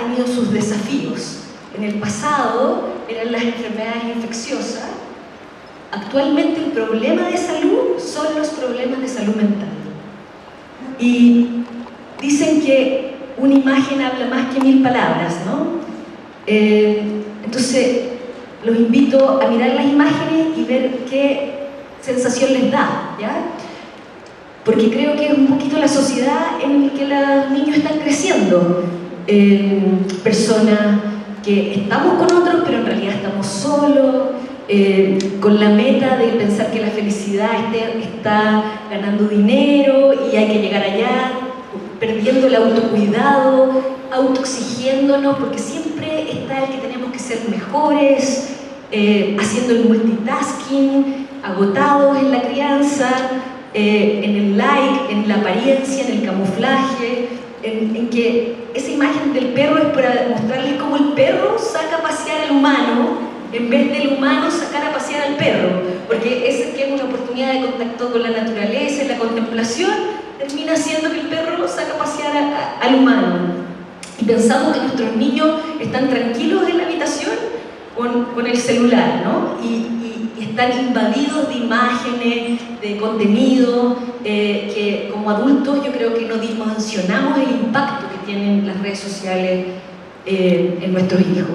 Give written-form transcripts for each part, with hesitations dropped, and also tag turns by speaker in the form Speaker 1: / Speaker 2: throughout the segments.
Speaker 1: tenido sus desafíos. En el pasado eran las enfermedades infecciosas. Actualmente el problema de salud son los problemas de salud mental. Y dicen que una imagen habla más que 1000 palabras, ¿no? Entonces, los invito a mirar las imágenes y ver qué sensación les da, ¿ya? Porque creo que es un poquito la sociedad en la que los niños están creciendo. Personas que estamos con otros, pero en realidad estamos solos, con la meta de pensar que la felicidad está ganando dinero y hay que llegar allá, perdiendo el autocuidado, autoexigiéndonos, porque siempre está el que tenemos que ser mejores, haciendo el multitasking, agotados en la crianza, en el like, en la apariencia, en el camuflaje, en que esa imagen del perro es para mostrarles cómo el perro saca a pasear al humano en vez del humano sacar a pasear al perro, porque ese que es una oportunidad de contacto con la naturaleza y la contemplación termina siendo que el perro saca a pasear al humano. Y pensamos que nuestros niños están tranquilos en la habitación con el celular, ¿no? Y están invadidos de imágenes, de contenido, que como adultos yo creo que no dimensionamos el impacto que tienen las redes sociales en nuestros hijos.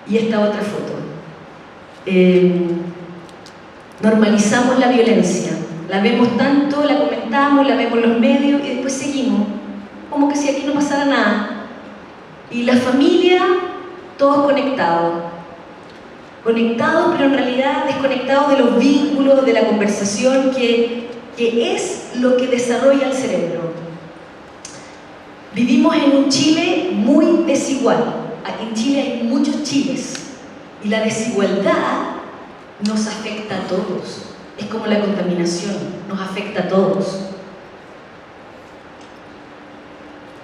Speaker 1: Y esta otra foto. Normalizamos la violencia, la vemos tanto, la comentamos, la vemos en los medios y después seguimos, como que si aquí no pasara nada. Y la familia, todos conectados, pero en realidad desconectados de los vínculos, de la conversación, que es lo que desarrolla el cerebro. Vivimos en un Chile muy desigual. En Chile hay muchos Chiles y la desigualdad nos afecta a todos. Es como la contaminación, nos afecta a todos.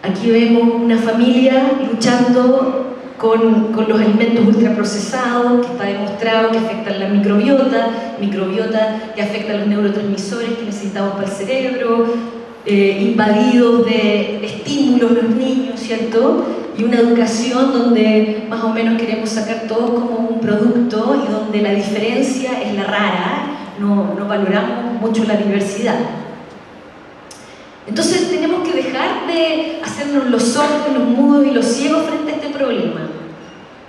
Speaker 1: Aquí vemos una familia luchando con los alimentos ultraprocesados, que está demostrado que afectan la microbiota que afecta a los neurotransmisores que necesitamos para el cerebro, invadidos de estímulos los niños, ¿cierto? Y una educación donde más o menos queremos sacar todos como un producto y donde la diferencia es la rara, no valoramos mucho la diversidad. Entonces tenemos que dejar de hacernos los sordos, los mudos y los ciegos frente a este problema,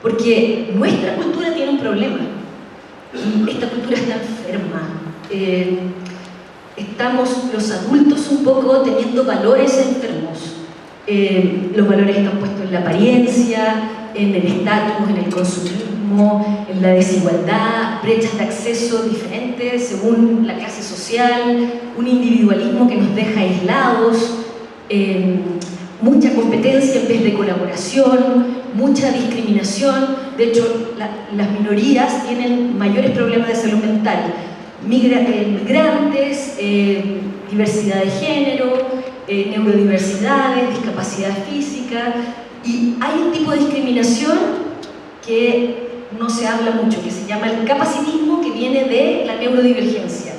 Speaker 1: porque nuestra cultura tiene un problema y esta cultura está enferma. Estamos los adultos un poco teniendo valores enfermos. Los valores están puestos en la apariencia, en el estatus, en el consumismo, en la desigualdad, brechas de acceso diferentes según la clase social, un individualismo que nos deja aislados, mucha competencia en vez de colaboración, mucha discriminación. De hecho, las minorías tienen mayores problemas de salud mental. Migrantes, diversidad de género, neurodiversidades, discapacidad física, y hay un tipo de discriminación que no se habla mucho, que se llama el capacitismo, que viene de la neurodivergencia,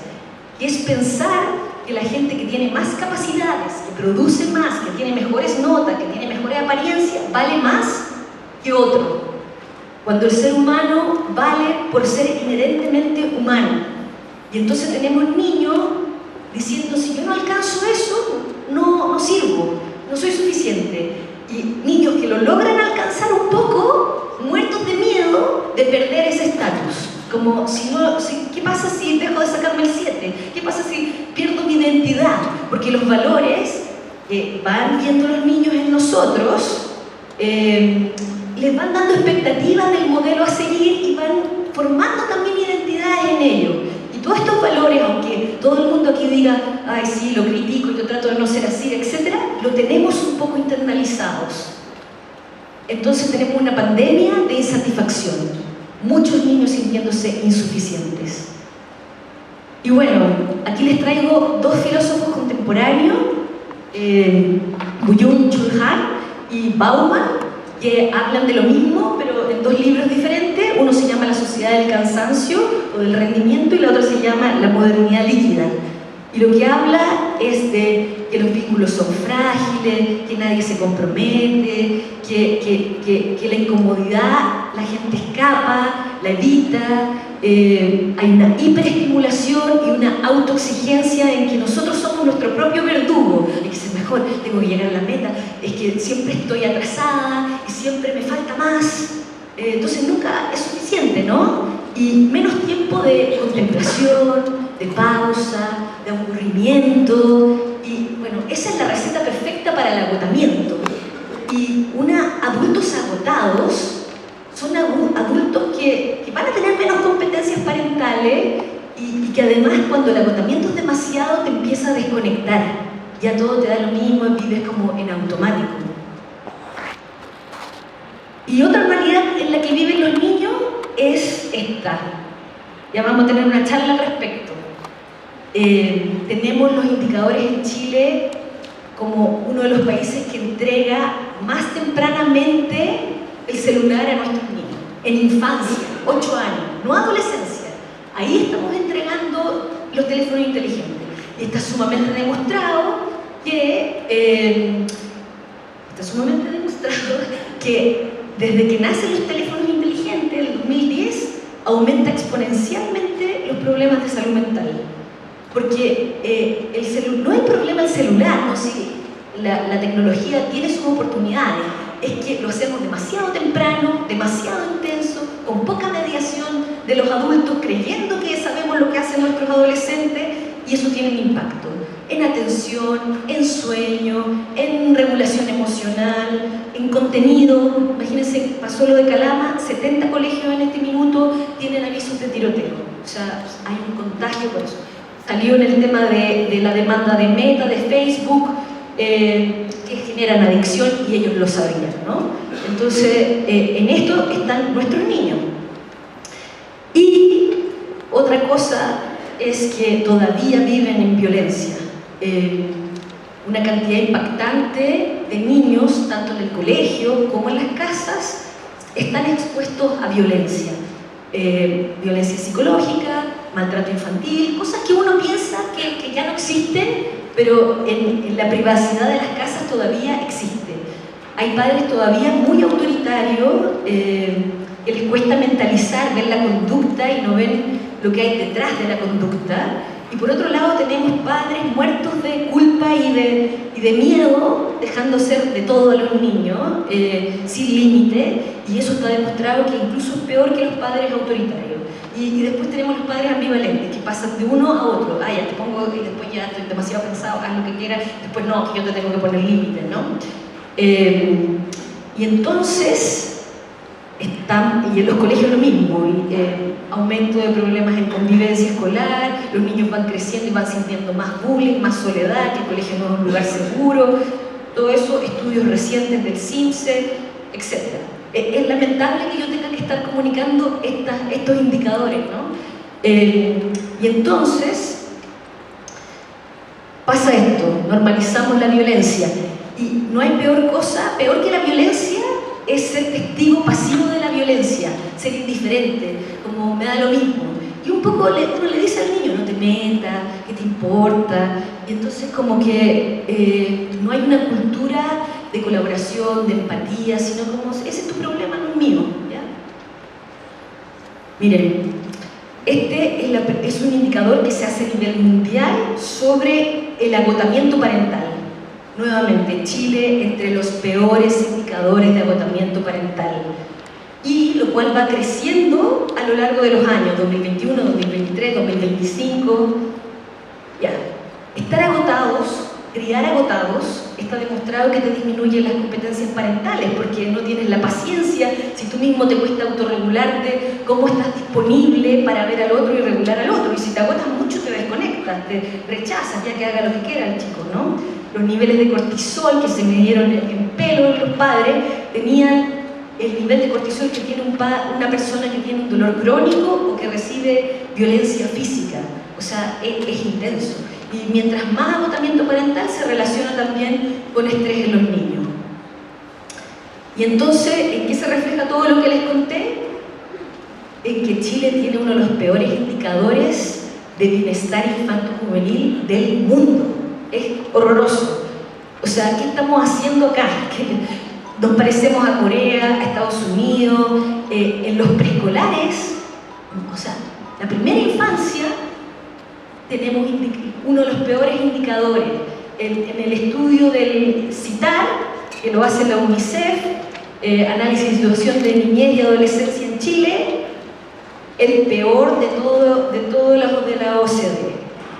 Speaker 1: que es pensar que la gente que tiene más capacidades, que produce más, que tiene mejores notas, que tiene mejores apariencias, vale más que otro, cuando el ser humano vale por ser inherentemente humano. Y entonces tenemos niños diciendo, si yo no alcanzo eso, no sirvo, no soy suficiente. Y niños que lo logran alcanzar un poco, muertos de miedo de perder ese estatus. Como, ¿qué pasa si dejo de sacarme el 7? ¿Qué pasa si pierdo mi identidad? Porque los valores que van viendo los niños en nosotros, les van dando expectativas del modelo a seguir y van formando también identidades en ellos. Y todos estos valores, aunque todo el mundo aquí diga, ay sí, lo critico y yo trato de no ser así, etc., lo tenemos un poco internalizados. Entonces tenemos una pandemia de insatisfacción, muchos niños sintiéndose insuficientes. Y bueno, aquí les traigo dos filósofos contemporáneos, Byung-Chul Han y Bauman, que hablan de lo mismo, pero en dos libros diferentes. Uno se llama La sociedad del cansancio o del rendimiento y la otra se llama La modernidad líquida. Y lo que habla es de que los vínculos son frágiles, que nadie se compromete, que la incomodidad la gente escapa, la evita, hay una hiperestimulación y una autoexigencia en que nosotros somos nuestro propio verdugo. Hay que ser mejor, tengo que llegar a la meta, es que siempre estoy atrasada y siempre me falta más. Entonces nunca es suficiente, ¿no? Y menos tiempo de contemplación, de pausa, de aburrimiento. Y bueno, esa es la receta perfecta para el agotamiento. Y adultos agotados son adultos que van a tener menos competencias parentales y que además cuando el agotamiento es demasiado te empieza a desconectar. Ya todo te da lo mismo, vives como en automático. Y otra realidad en la que viven los niños es esta. Ya vamos a tener una charla al respecto. Tenemos los indicadores en Chile como uno de los países que entrega más tempranamente el celular a nuestros niños, en infancia, 8 años, no adolescencia. Ahí estamos entregando los teléfonos inteligentes. Y está sumamente demostrado que desde que nacen los teléfonos inteligentes, en el 2010, aumenta exponencialmente los problemas de salud mental. Porque no hay problema el celular, ¿no? Si la tecnología tiene sus oportunidades, es que lo hacemos demasiado temprano, demasiado intenso, con poca mediación de los adultos, creyendo que sabemos lo que hacen nuestros adolescentes, y eso tiene un impacto en atención, en sueño, en regulación emocional, en contenido. Imagínense, pasó lo de Calama, 70 colegios en este minuto tienen avisos de tiroteo. O sea, hay un contagio por eso. Salió en el tema de la demanda de Meta, de Facebook, que generan adicción y ellos lo sabían, ¿no? Entonces, en esto están nuestros niños. Y otra cosa es que todavía viven en violencia. Una cantidad impactante de niños, tanto en el colegio como en las casas, están expuestos a violencia. Violencia psicológica, maltrato infantil, cosas que uno piensa que ya no existen, pero en la privacidad de las casas todavía existe. Hay padres todavía muy autoritarios que les cuesta mentalizar, ver la conducta y no ven lo que hay detrás de la conducta. Y por otro lado tenemos padres muertos de culpa y de miedo, dejando ser de todo a los niños, sin límite, y eso está demostrado que incluso es peor que los padres autoritarios. Y después tenemos los padres ambivalentes, que pasan de uno a otro. Ya te pongo, y después ya estoy demasiado cansado, haz lo que quieras, después no, que yo te tengo que poner límites, ¿no? Y entonces, y en los colegios lo mismo, aumento de problemas en convivencia escolar, los niños van creciendo y van sintiendo más bullying, más soledad, que el colegio no es un lugar seguro, todo eso, estudios recientes del CIMSE, etc. Es lamentable que yo tenga que estar comunicando estos indicadores, ¿no? Y entonces pasa esto, normalizamos la violencia, y no hay peor cosa, peor que la violencia, es ser testigo pasivo de la violencia, ser indiferente, como me da lo mismo. Y un poco uno le dice al niño, no te metas, ¿qué te importa? Y entonces como que no hay una cultura de colaboración, de empatía, sino como, ese es tu problema, no es mío, ¿ya? Miren, este es un indicador que se hace a nivel mundial sobre el agotamiento parental. Nuevamente, Chile entre los peores indicadores de agotamiento parental, y lo cual va creciendo a lo largo de los años, 2021, 2023, 2025. Ya. Estar agotados, criar agotados, está demostrado que te disminuyen las competencias parentales, porque no tienes la paciencia, si tú mismo te cuesta autorregularte, cómo estás disponible para ver al otro y regular al otro, y si te agotas mucho te desconectas, te rechazas, ya que haga lo que quiera el chico, ¿no? Los niveles de cortisol que se midieron en pelo de los padres tenían el nivel de cortisol que tiene una persona que tiene un dolor crónico o que recibe violencia física. O sea, es intenso. Y mientras más agotamiento parental se relaciona también con estrés en los niños. Y entonces, ¿en qué se refleja todo lo que les conté? En que Chile tiene uno de los peores indicadores de bienestar infanto-juvenil del mundo. Es horroroso. O sea, ¿qué estamos haciendo acá? Nos parecemos a Corea, a Estados Unidos, en los preescolares, o sea, la primera infancia tenemos uno de los peores indicadores. En el estudio del CITAR, que lo hace la UNICEF, análisis de situación de niñez y adolescencia en Chile, el peor de todos los de la OCDE,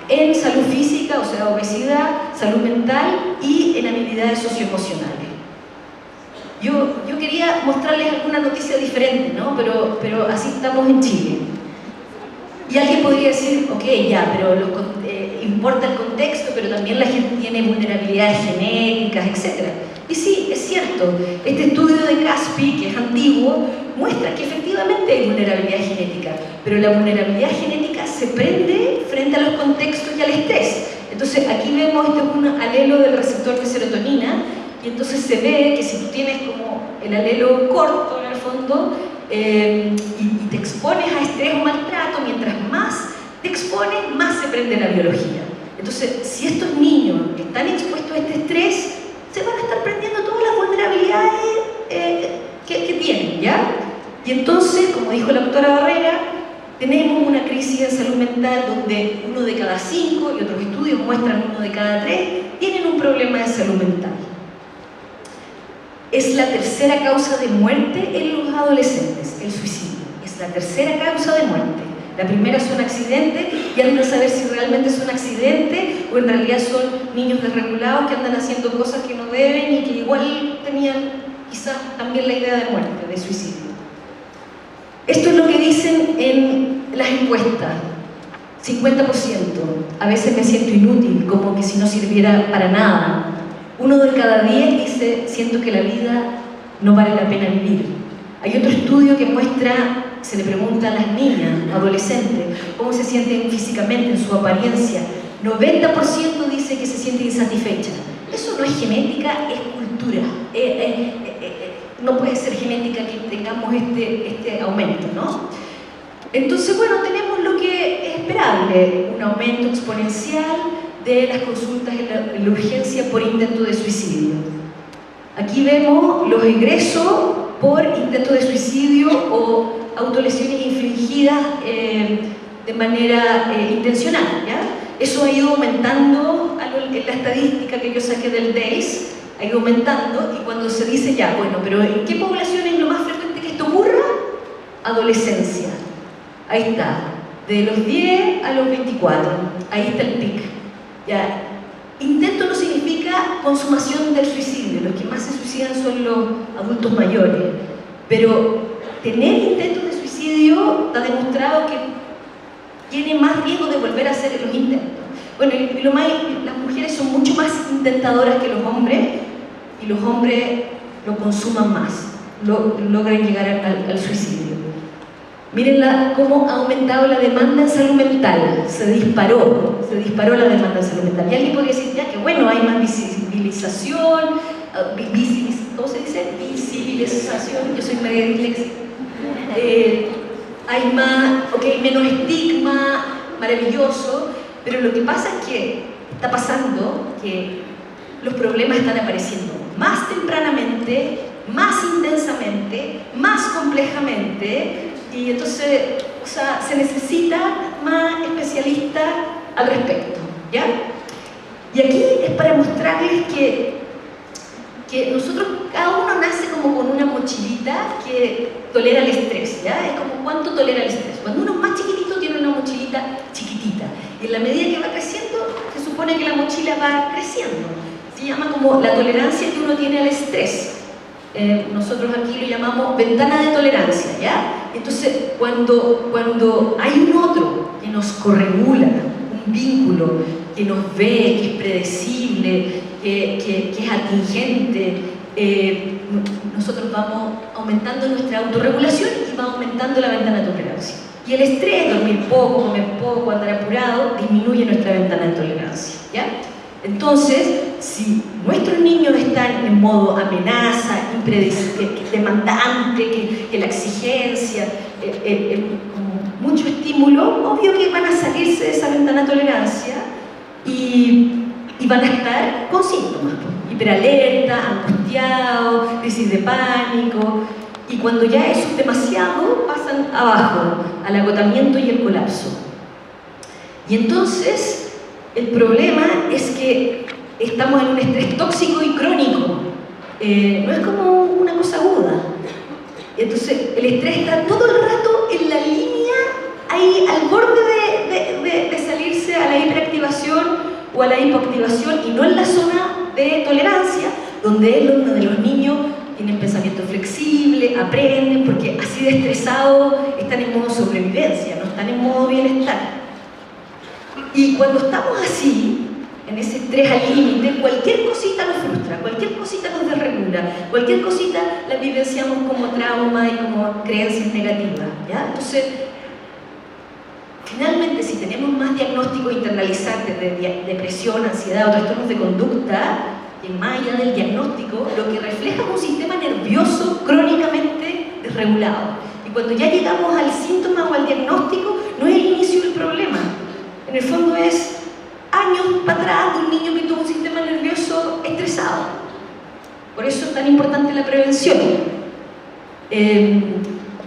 Speaker 1: en salud física, o sea, obesidad, salud mental y en habilidades socioemocionales. Yo quería mostrarles alguna noticia diferente, ¿no? Pero así estamos en Chile. Y alguien podría decir, ok, ya, pero importa el contexto, pero también la gente tiene vulnerabilidades genéticas, etc. Y sí, es cierto, este estudio de Caspi, que es antiguo, muestra que efectivamente hay vulnerabilidad genética, pero la vulnerabilidad genética se prende frente a los contextos y al estrés. Entonces aquí vemos, este es un alelo del receptor de serotonina, y entonces se ve que si tú tienes como el alelo corto en el fondo, y te expones a estrés o maltrato, mientras más te expones, más se prende la biología. Entonces, si estos niños están expuestos a este estrés, se van a estar prendiendo todas las vulnerabilidades que tienen, ¿ya? Y entonces, como dijo la doctora Barrera, tenemos una crisis de salud mental donde 1 de cada 5, y otros estudios muestran 1 de cada 3, tienen un problema de salud mental. Es la tercera causa de muerte en los adolescentes, el suicidio. Es la tercera causa de muerte. La primera son accidentes, y andan a saber si realmente son accidentes o en realidad son niños desregulados que andan haciendo cosas que no deben y que igual tenían quizás también la idea de muerte, de suicidio. Esto es lo que dicen en las encuestas. 50%. A veces me siento inútil, como que si no sirviera para nada. 1 de cada 10 dice, siento que la vida no vale la pena vivir. Hay otro estudio que muestra, se le pregunta a las niñas, adolescentes, cómo se sienten físicamente, en su apariencia. 90% dice que se siente insatisfecha. Eso no es genética, es cultura. No puede ser genética que tengamos este aumento, ¿no? Entonces, bueno, tenemos lo que es esperable, un aumento exponencial de las consultas en la urgencia por intento de suicidio. Aquí vemos los ingresos por intento de suicidio o autolesiones infligidas de manera intencional, ¿ya? Eso ha ido aumentando en la estadística que yo saqué del DAIS, ha ido aumentando, y cuando se dice ya, bueno, pero ¿en qué población es lo más frecuente que esto ocurra? Adolescencia. Ahí está, de los 10 a los 24, ahí está el pic. Ya. Intento no significa consumación del suicidio, los que más se suicidan son los adultos mayores, pero tener intentos de suicidio está demostrado que tiene más riesgo de volver a hacer los intentos. Bueno, las mujeres son mucho más intentadoras que los hombres, y los hombres lo consuman más, logran llegar al suicidio. Miren cómo ha aumentado la demanda en salud mental, se disparó la demanda en salud mental. Y alguien podría decir, ya que bueno, hay más visibilización, ¿cómo se dice? Visibilización, yo soy media disléxica. Hay más, menos estigma, maravilloso, pero lo que pasa es que está pasando que los problemas están apareciendo más tempranamente, más intensamente, más complejamente, y entonces, se necesita más especialistas al respecto, ¿ya? Y aquí es para mostrarles que nosotros, cada uno nace como con una mochilita que tolera el estrés, ¿ya? Es como cuánto tolera el estrés. Cuando uno es más chiquitito tiene una mochilita chiquitita, y en la medida que va creciendo, se supone que la mochila va creciendo. Se llama como la tolerancia que uno tiene al estrés. Nosotros aquí lo llamamos ventana de tolerancia, ¿ya? Entonces, cuando hay un otro que nos corregula, un vínculo que nos ve, que es predecible, que es atingente, nosotros vamos aumentando nuestra autorregulación y va aumentando la ventana de tolerancia. Y el estrés, dormir poco, comer poco, andar apurado, disminuye nuestra ventana de tolerancia, ¿ya? Entonces, si nuestros niños están en modo amenaza, demandante, que la exigencia, con mucho estímulo, obvio que van a salirse de esa ventana de tolerancia y y van a estar con síntomas, hiperalerta, angustiados, crisis de pánico, y cuando ya eso es demasiado, pasan abajo, al agotamiento y el colapso. Y entonces, el problema es que estamos en un estrés tóxico y crónico, no es como una cosa aguda. Entonces, el estrés está todo el rato en la línea, ahí al borde de salirse a la hiperactivación o a la hipoactivación, y no en la zona de tolerancia, donde los niños tienen pensamiento flexible, aprenden, porque así de estresados están en modo sobrevivencia, no están en modo bienestar. Y cuando estamos así, en ese estrés al límite, cualquier cosita nos frustra, cualquier cosita nos desregula, cualquier cosita la vivenciamos como trauma y como creencias negativas, ¿ya? Entonces, finalmente, si tenemos más diagnósticos internalizantes de depresión, ansiedad o trastornos de conducta, y más allá del diagnóstico, lo que refleja es un sistema nervioso crónicamente desregulado. Y cuando ya llegamos al síntoma o al diagnóstico, no es el inicio del problema. En el fondo es años para atrás de un niño que tuvo un sistema nervioso estresado. Por eso es tan importante la prevención.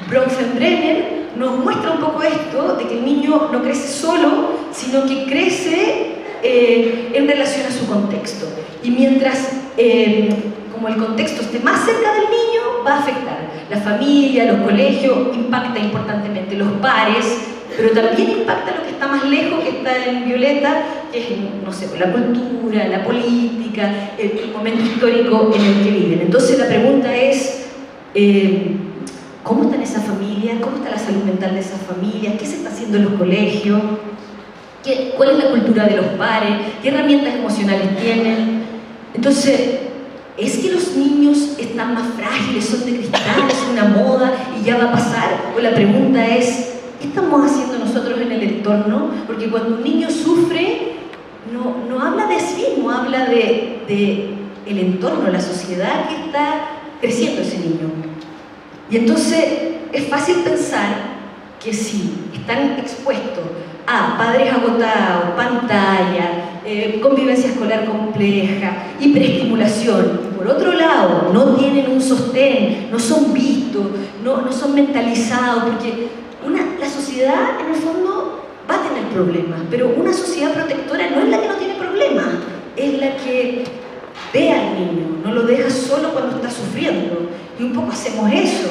Speaker 1: Bronfenbrenner nos muestra un poco esto, de que el niño no crece solo, sino que crece en relación a su contexto. Y mientras como el contexto esté más cerca del niño, va a afectar. La familia, los colegios, impacta importantemente los pares, pero también impacta lo que está más lejos, que está en violeta, que es, no sé, la cultura, la política, el momento histórico en el que viven. Entonces la pregunta es, ¿cómo están esas familias? ¿Cómo está la salud mental de esas familias? ¿Qué se está haciendo en los colegios? ¿Cuál es la cultura de los pares? ¿Qué herramientas emocionales tienen? Entonces, ¿es que los niños están más frágiles, son de cristal, es una moda y ya va a pasar? O la pregunta es, ¿qué estamos haciendo nosotros en el entorno? Porque cuando un niño sufre, no habla de sí mismo, habla de el entorno, la sociedad que está creciendo ese niño. Y entonces es fácil pensar que si están expuestos a padres agotados, pantalla, convivencia escolar compleja, hiperestimulación, y por otro lado no tienen un sostén, no son vistos, no son mentalizados, porque la sociedad en el fondo va a tener problemas, pero una sociedad protectora no es la que no tiene problemas, es la que ve al niño, no lo deja solo cuando está sufriendo. Y un poco hacemos eso,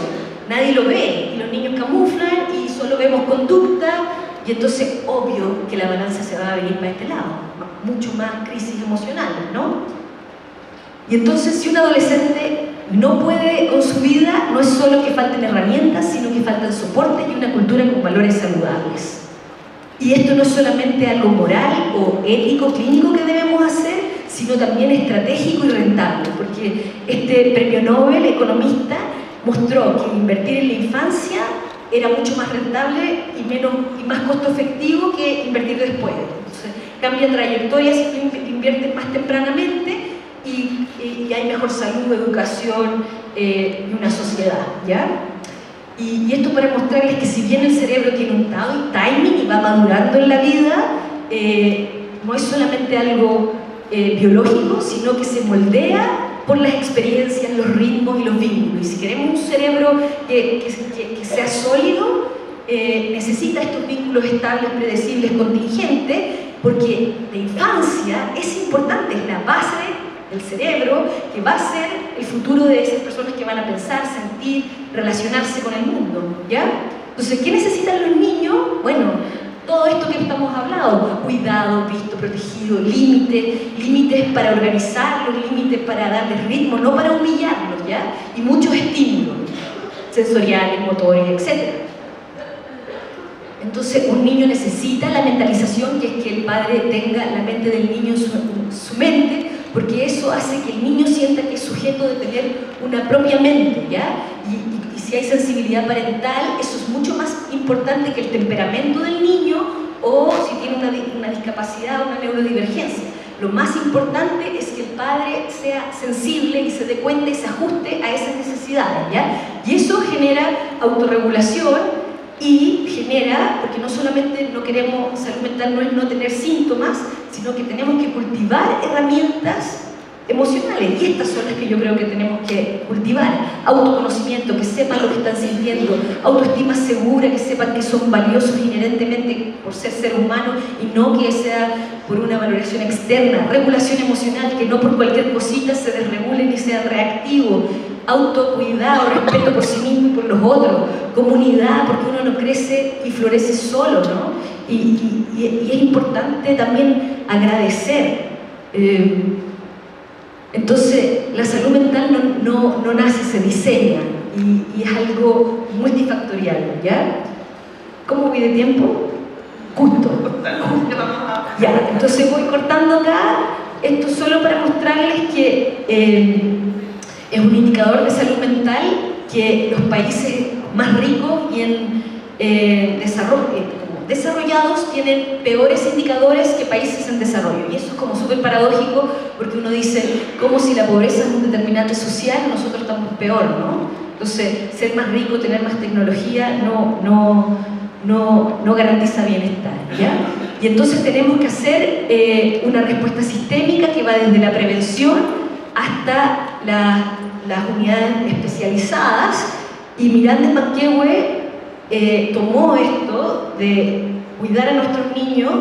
Speaker 1: nadie lo ve, y los niños camuflan y solo vemos conducta, y entonces obvio que la balanza se va a venir para este lado, mucho más crisis emocionales, ¿no? Y entonces si un adolescente no puede con su vida, no es solo que falten herramientas, sino que faltan soporte y una cultura con valores saludables. Y esto no es solamente algo moral o ético, clínico que debemos hacer, sino también estratégico y rentable, porque este premio Nobel economista mostró que invertir en la infancia era mucho más rentable y más costo efectivo que invertir después. Entonces, cambian trayectorias si invierten más tempranamente y hay mejor salud, educación y una sociedad, ¿ya? Y esto para mostrarles que si bien el cerebro tiene un timing y va madurando en la vida, no es solamente algo biológico, sino que se moldea por las experiencias, los ritmos y los vínculos. Y si queremos un cerebro que sea sólido, necesita estos vínculos estables, predecibles, contingentes, porque la infancia es importante, es la base del cerebro que va a ser el futuro de esas personas que van a pensar, sentir, relacionarse con el mundo, ¿ya? Entonces, ¿qué necesitan los niños? Bueno, todo esto que estamos hablando, cuidado, visto, protegido, límites para organizarlos, límites para darles ritmo, no para humillarlos, ¿ya? Y muchos estímulos sensoriales, motores, etc. Entonces, un niño necesita la mentalización, que es que el padre tenga la mente del niño en su mente, porque eso hace que el niño sienta que es sujeto de tener una propia mente, ¿ya? Y si hay sensibilidad parental, eso es mucho más importante que el temperamento del niño o si tiene una discapacidad o una neurodivergencia. Lo más importante es que el padre sea sensible y se dé cuenta y se ajuste a esas necesidades, ¿ya? Y eso genera autorregulación y genera, porque no solamente no queremos, salud mental no es no tener síntomas, sino que tenemos que cultivar herramientas emocionales, y estas son las que yo creo que tenemos que cultivar: autoconocimiento, que sepan lo que están sintiendo; autoestima segura, que sepan que son valiosos inherentemente por ser humanos y no que sea por una valoración externa; regulación emocional, que no por cualquier cosita se desregulen y sean reactivos; autocuidado, respeto por sí mismo y por los otros; comunidad, porque uno no crece y florece solo, ¿no? Y es importante también agradecer. Entonces, la salud mental no nace, se diseña, y es algo multifactorial, ¿ya? ¿Cómo voy de tiempo? Justo. Ya, entonces voy cortando acá, esto solo para mostrarles que es un indicador de salud mental que los países más ricos y en desarrollados tienen peores indicadores que países en desarrollo. Y eso es como súper paradójico, porque uno dice, como si la pobreza es un determinante social, nosotros estamos peor, ¿no? Entonces, ser más rico, tener más tecnología, no garantiza bienestar, ¿ya? Y entonces tenemos que hacer una respuesta sistémica que va desde la prevención hasta las unidades especializadas. Y Miranda Manquehue tomó esto de cuidar a nuestros niños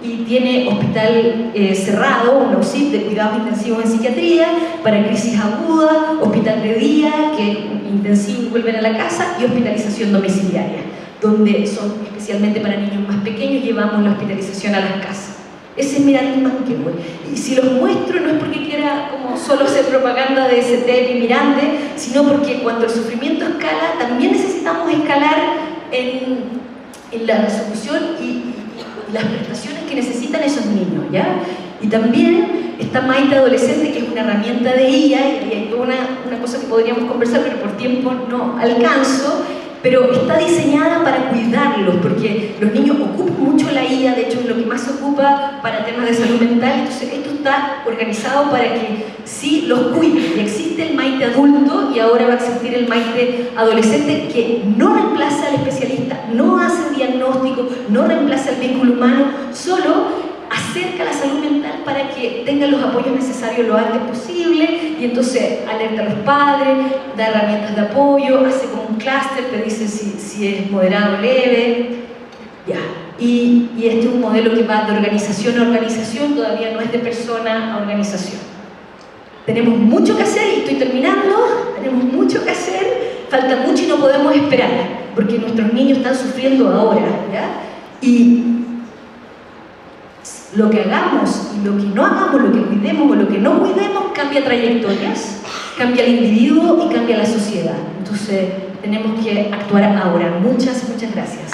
Speaker 1: y tiene hospital cerrado, una UCIP de cuidados intensivos en psiquiatría para crisis agudas, hospital de día, que es intensivo y vuelven a la casa, y hospitalización domiciliaria, donde son especialmente para niños más pequeños, llevamos la hospitalización a las casas. Ese es Miranda Manquehue. Y si los muestro no es porque quiera como solo hacer propaganda de STEP y Miranda, sino porque cuando el sufrimiento escala, también necesitamos escalar en la resolución y las prestaciones que necesitan esos niños, ¿ya? Y también está Maite Adolescente, que es una herramienta de IA, y hay toda una cosa que podríamos conversar, pero por tiempo no alcanzo, pero está diseñada para cuidarlos, porque los niños ocupan mucho la IA, de hecho es lo que más se ocupa para temas de salud mental. Entonces esto está organizado para que sí los cuide. Y existe el Maite adulto y ahora va a existir el Maite adolescente, que no reemplaza al especialista, no hace diagnóstico, no reemplaza el vínculo humano, solo acerca la salud mental para que tengan los apoyos necesarios lo antes posible, y entonces alerta a los padres, da herramientas de apoyo, hace como un clúster, te dice si es moderado o leve, ya. Y este es un modelo que va de organización a organización, todavía no es de persona a organización. Tenemos mucho que hacer, y estoy terminando, tenemos mucho que hacer, falta mucho y no podemos esperar, porque nuestros niños están sufriendo ahora, ¿ya? Y lo que hagamos y lo que no hagamos, lo que cuidemos o lo que no cuidemos, cambia trayectorias, cambia el individuo y cambia la sociedad. Entonces tenemos que actuar ahora. Muchas gracias.